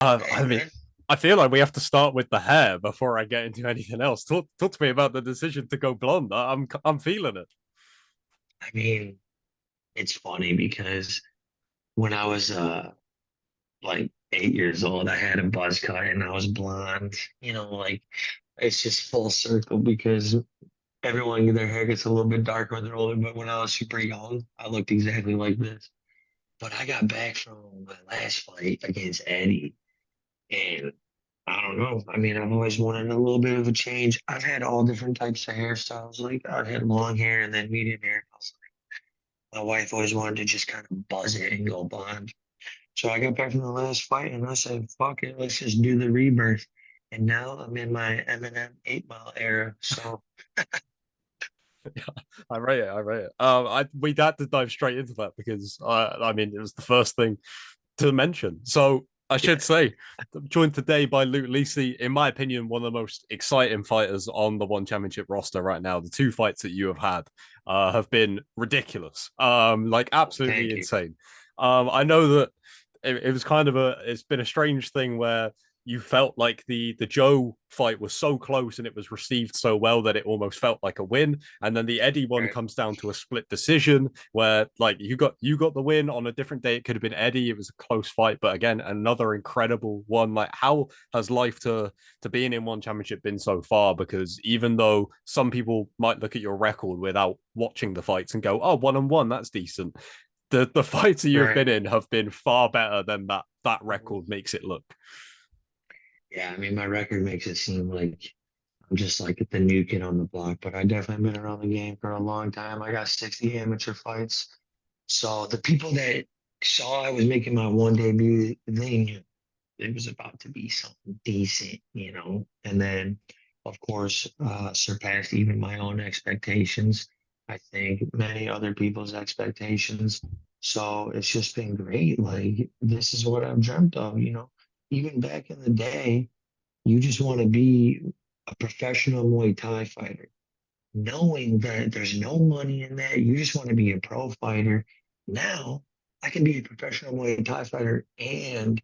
I Hey, mean, man. I feel like we have to start with the hair before I get into anything else. Talk to me about the decision to go blonde. I'm feeling it. I mean, it's funny because when I was like 8 years old, I had a buzz cut and I was blonde. Like it's just full circle because everyone their hair gets a little bit darker when they're older. But when I was super young, I looked exactly like this. But I got back from my last fight against Eddie, and I don't know. I mean, I've always wanted a little bit of a change. I've had all different types of hairstyles. Like I've had long hair and then medium hair. My wife always wanted to just kind of buzz it and go blonde. So I got back from the last fight and I said, fuck it, let's just do the rebirth. And now I'm in my Eminem 8 Mile era. So I rate it. I rate it. We had to dive straight into that because I mean, it was the first thing to mention. So I should yeah, say, I'm joined today by Luke Lessei, in my opinion, one of the most exciting fighters on the One Championship roster right now. The two fights that you have had have been ridiculous, like absolutely thank you. insane. I know that it was kind of it's been a strange thing where you felt like the Joe fight was so close and it was received so well that it almost felt like a win. And then the Eddie one Right, comes down to a split decision where like you got the win on a different day. It could have been Eddie. It was a close fight, but again, another incredible one. Like how has life to being in one championship been so far? Because even though some people might look at your record without watching the fights and go, oh, 1-1, that's decent. The fights that you have right. been in have been far better than that record makes it look. Yeah, I mean, my record makes it seem like I'm just like the new kid on the block, but I definitely been around the game for a long time. I got 60 amateur fights. So the people that saw I was making my one debut, they knew it was about to be something decent. And then, of course, surpassed even my own expectations. I think many other people's expectations. So it's just been great. Like, this is what I've dreamt of. Even back in the day, you just want to be a professional Muay Thai fighter, knowing that there's no money in that. You just want to be a pro fighter. Now, I can be a professional Muay Thai fighter and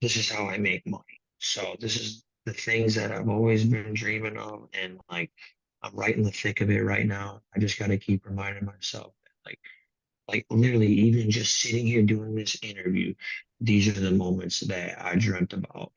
this is how I make money. So this is the things that I've always been dreaming of, and like I'm right in the thick of it right now. I just got to keep reminding myself that, like literally, even just sitting here doing this interview, these are the moments that I dreamt about.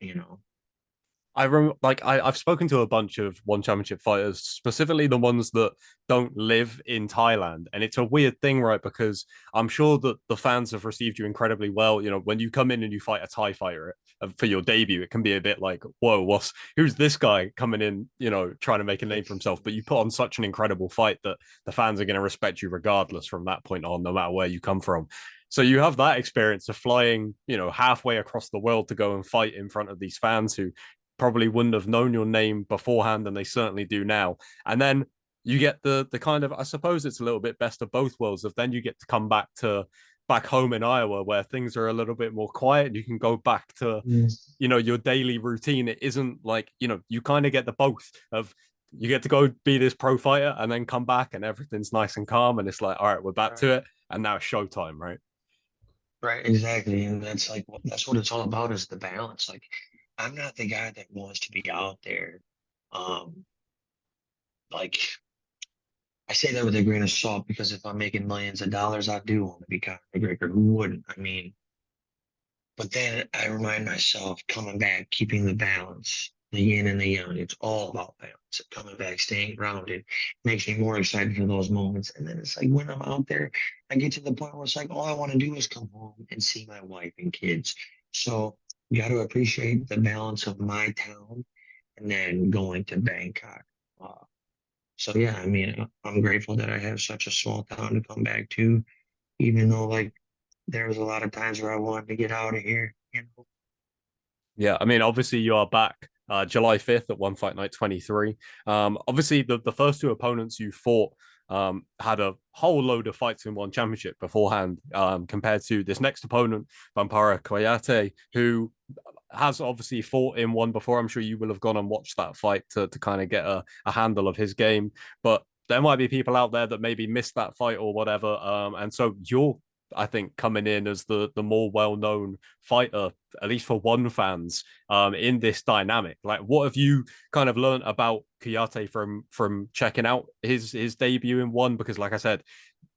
I've spoken to a bunch of one championship fighters, specifically the ones that don't live in Thailand, and it's a weird thing, right? Because I'm sure that the fans have received you incredibly well. You know, when you come in and you fight a Thai fighter for your debut, it can be a bit like, whoa, who's this guy coming in? You know, trying to make a name for himself. But you put on such an incredible fight that the fans are going to respect you regardless from that point on, no matter where you come from. So you have that experience of flying, halfway across the world to go and fight in front of these fans who probably wouldn't have known your name beforehand, and they certainly do now. And then you get the kind of, I suppose it's a little bit best of both worlds. Of then you get to come back home in Iowa where things are a little bit more quiet. You can go back to Yes. your daily routine. It isn't like you kind of get the both of you get to go be this pro fighter and then come back and everything's nice and calm and it's like, all right, we're back to Right. it and now it's showtime, right? Right, exactly. And that's like that's what it's all about is the balance. Like I'm not the guy that wants to be out there. Um, like I say that with a grain of salt because if I'm making millions of dollars, I do want to be Conor McGregor. Who wouldn't? I mean, but then I remind myself coming back, keeping the balance, the yin and the yang. It's all about balance. Coming back, staying grounded makes me more excited for those moments. And then it's like when I'm out there, I get to the point where it's like all I want to do is come home and see my wife and kids. So you got to appreciate the balance of my town and then going to Bangkok. Uh, so yeah, I mean, I'm grateful that I have such a small town to come back to, even though like there was a lot of times where I wanted to get out of here. Yeah, I mean, obviously you are back July 5th at One Fight Night 23. Obviously the first two opponents you fought had a whole load of fights in one championship beforehand, compared to this next opponent, Bampara Kouyate, who has obviously fought in one before. I'm sure you will have gone and watched that fight to kind of get a handle of his game. But there might be people out there that maybe missed that fight or whatever. And so I think, coming in as the more well known fighter, at least for one fans, in this dynamic. Like, what have you kind of learned about Kouyate from checking out his debut in one? Because, like I said,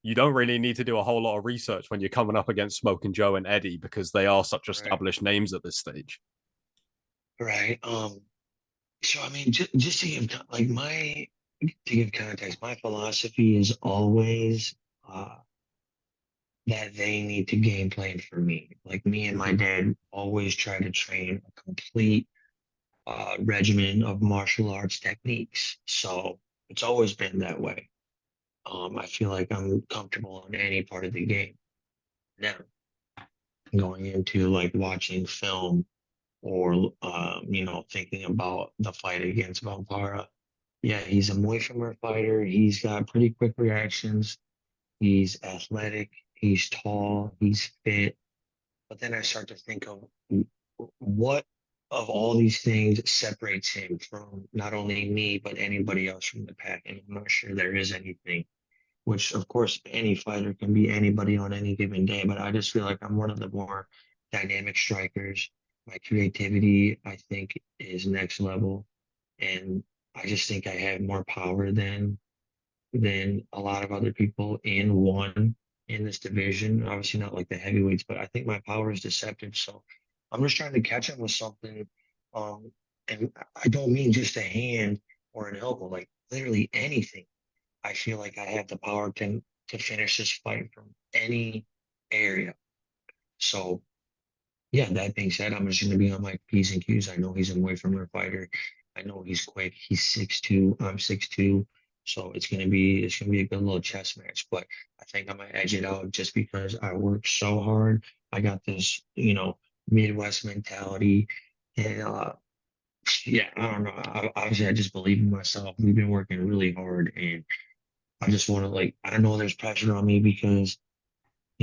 you don't really need to do a whole lot of research when you're coming up against Smoking Joe and Eddie because they are such Right. established names at this stage. Right. So I mean, just to give like my to give context, my philosophy is always uh that they need to game plan for me. Like me and my Mm-hmm. dad always try to train a complete regimen of martial arts techniques. So it's always been that way. I feel like I'm comfortable in any part of the game. Now, going into like watching film or thinking about the fight against Vampara. Yeah, he's a Muay Thai fighter. He's got pretty quick reactions. He's athletic. He's tall. He's fit. But then I start to think of what of all these things separates him from not only me, but anybody else from the pack. And I'm not sure there is anything, which of course any fighter can be anybody on any given day. But I just feel like I'm one of the more dynamic strikers. My creativity, I think, is next level. And I just think I have more power than a lot of other people in one in this division. Obviously not like the heavyweights, but I think my power is deceptive. So I'm just trying to catch him with something. Um, and I don't mean just a hand or an elbow, like literally anything. I feel like I have the power to finish this fight from any area. So yeah, that being said, I'm just going to be on my P's and Q's. I know he's a away from their fighter. I know he's quick. He's 6'2". I'm 6'2". So it's gonna be a good little chess match. But I think I'm gonna edge it out just because I worked so hard. I got this, Midwest mentality. And yeah, I don't know. Obviously I just believe in myself. We've been working really hard and I just want to like I know there's pressure on me because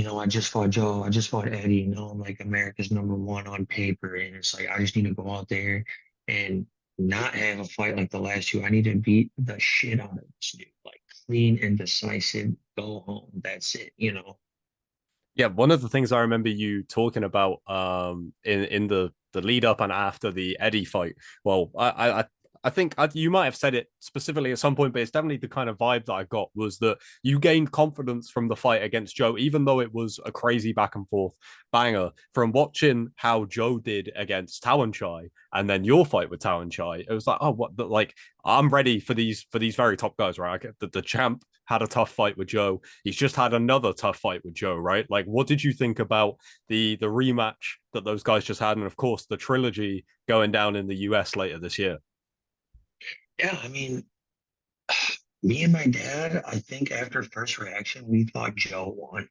I just fought Joe, I just fought Eddie, I'm like America's number one on paper. And it's like, I just need to go out there and not have a fight like the last two. I need to beat the shit out of this dude, like clean and decisive, go home. That's it. Yeah, one of the things I remember you talking about in the lead up and after the Eddie fight. Well, I think you might have said it specifically at some point, but it's definitely the kind of vibe that I got was that you gained confidence from the fight against Joe, even though it was a crazy back and forth banger. From watching how Joe did against Chai and then your fight with Chai, it was like, oh, what? Like I'm ready for these very top guys, right? I get the champ had a tough fight with Joe. He's just had another tough fight with Joe, right? Like, what did you think about the rematch that those guys just had, and of course the trilogy going down in the US later this year? Yeah, I mean, me and my dad, I think after first reaction, we thought Joe won.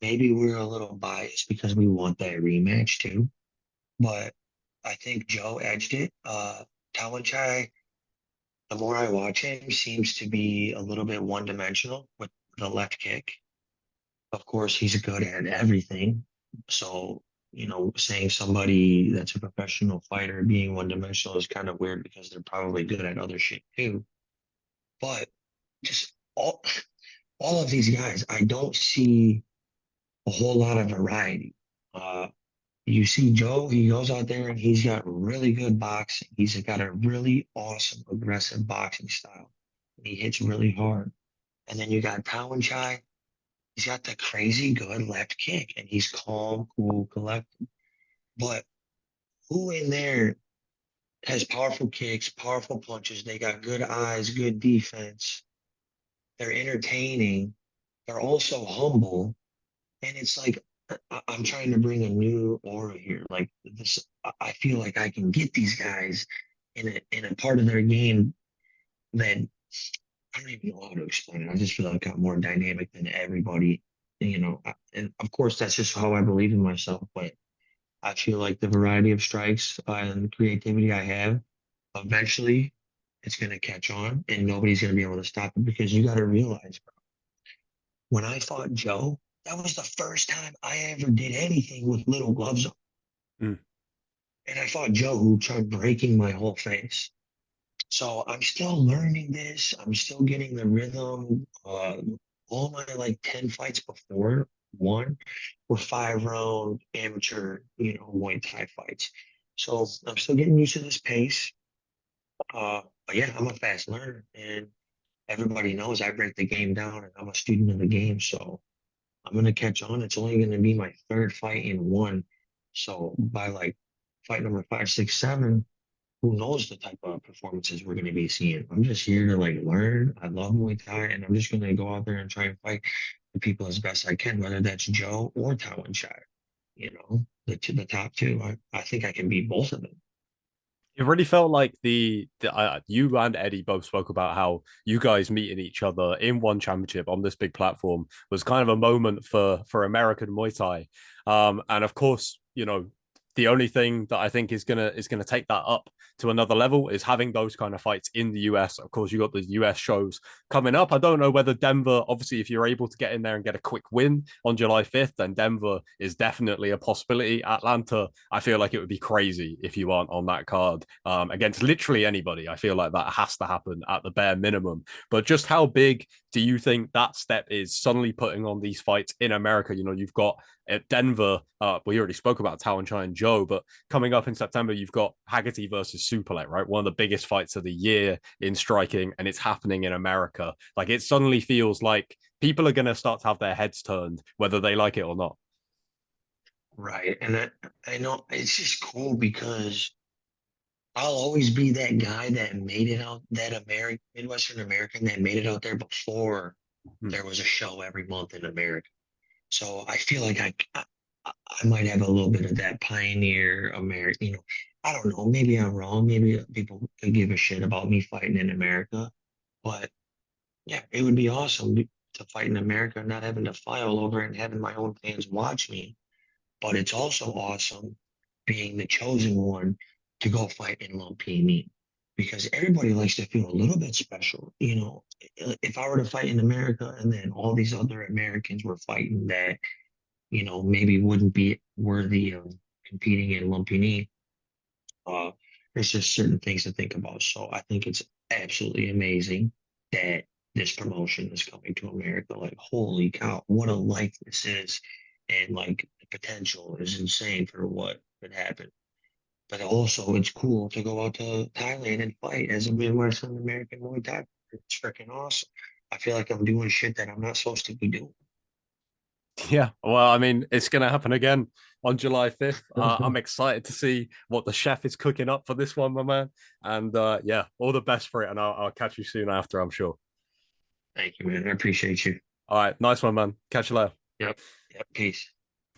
Maybe we were a little biased because we want that rematch too, but I think Joe edged it. Chai, the more I watch him, seems to be a little bit one dimensional with the left kick. Of course, he's good at everything. So, saying somebody that's a professional fighter being one dimensional is kind of weird because they're probably good at other shit too. But just all of these guys, I don't see a whole lot of variety. Uh, you see Joe, he goes out there and he's got really good boxing. He's got a really awesome, aggressive boxing style. He hits really hard. And then you got Chai. He's got the crazy good left kick and he's calm, cool, collected. But who in there has powerful kicks, powerful punches? They got good eyes, good defense. They're entertaining. They're also humble. And it's like, I'm trying to bring a new aura here. Like this, I feel like I can get these guys in a part of their game that I don't even know how to explain it. I just feel like I'm more dynamic than everybody, and of course that's just how I believe in myself. But I feel like the variety of strikes and creativity I have, eventually it's going to catch on and nobody's going to be able to stop it because you got to realize, bro, when I fought Joe, that was the first time I ever did anything with little gloves on. Mm. And I fought Joe who tried breaking my whole face. So I'm still learning this. I'm still getting the rhythm. All my like 10 fights before, one were 5 round amateur, Muay Thai fights. So I'm still getting used to this pace. But yeah, I'm a fast learner, and everybody knows I break the game down, and I'm a student of the game. So I'm gonna catch on. It's only gonna be my third fight in one. So by like fight number five, six, seven, who knows the type of performances we're gonna be seeing. I'm just here to like learn. I love Muay Thai, and I'm just gonna go out there and try and fight the people as best I can, whether that's Joe or Taiwan Shire. The top two. I think I can beat both of them. It really felt like you and Eddie both spoke about how you guys meeting each other in one championship on this big platform was kind of a moment for American Muay Thai. And of course, the only thing that I think is gonna take that up to another level is having those kind of fights in the US. Of course, you got the US shows coming up. I don't know whether Denver, obviously, if you're able to get in there and get a quick win on July 5th, then Denver is definitely a possibility. Atlanta, I feel like it would be crazy if you aren't on that card against literally anybody. I feel like that has to happen at the bare minimum. But just how big do you think that step is suddenly putting on these fights in America? You've got at Denver, we already spoke about Tao Chai and Joe, but coming up in September, you've got Haggerty versus Superlet, right? One of the biggest fights of the year in striking, and it's happening in America. Like it suddenly feels like people are going to start to have their heads turned, whether they like it or not. Right. And I know it's just cool because I'll always be that guy that made it out, that American, Midwestern American that made it out there before Hmm. there was a show every month in America. So I feel like I might have a little bit of that pioneer American, I don't know, maybe I'm wrong. Maybe people could give a shit about me fighting in America, but yeah, it would be awesome to fight in America, not having to fly all over and having my own fans watch me. But it's also awesome being the chosen one to go fight in Lumpini because everybody likes to feel a little bit special. If I were to fight in America and then all these other Americans were fighting that, maybe wouldn't be worthy of competing in Lumpini, uh, there's just certain things to think about. So I think it's absolutely amazing that this promotion is coming to America. Like, holy cow, what a life this is. And like the potential is insane for what could happen. But also, it's cool to go out to Thailand and fight as a Midwestern American Muay Thai. It's freaking awesome. I feel like I'm doing shit that I'm not supposed to be doing. Yeah, well, I mean, it's going to happen again on July 5th. I'm excited to see what the chef is cooking up for this one, my man. And yeah, all the best for it. And I'll catch you soon after, I'm sure. Thank you, man. I appreciate you. All right, nice one, man. Catch you later. Yep. Yep. Peace.